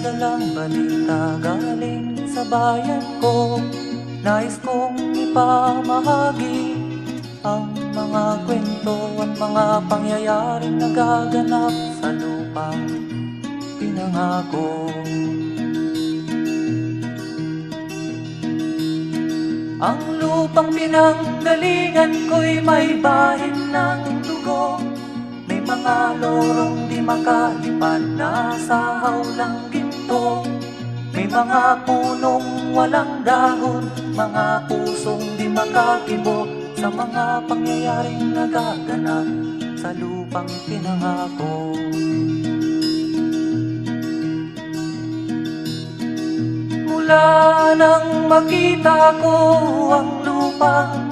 dalang balita galing sa bayan ko. Nais kong ipamahagi ang mga kwento at mga pangyayaring nagaganap sa lupang pinangako. Ang lupang pinanggalingan ko'y may bahid ng dugo. May mga lorong di makalipad na sa hawlang ginto. May mga punong walang dahon, mga pusong di makakibo sa mga pangyayaring nagaganap sa lupang pinangako. Mula nang makita ko ang lupang